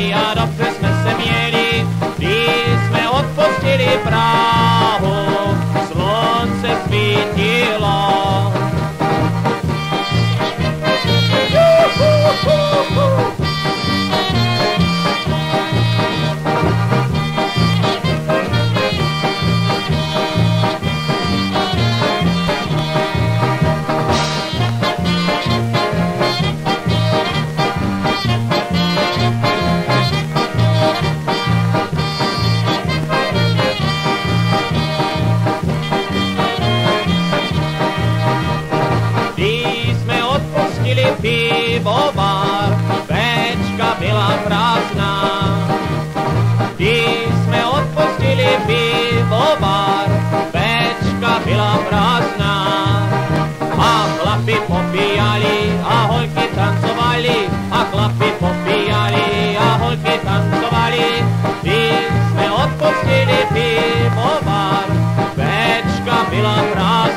hráli a dobře jsme se měli, když jsme odpustili Prahu, slunce svítilo. Pivovar, pečka byla prázdná. Když jsme odpustili pivovar, pečka byla prázdná. A chlapi popíjali a holky tancovali, a chlapi popíjali a holky tancovali. Když jsme odpustili pivovar, pečka byla prázdná.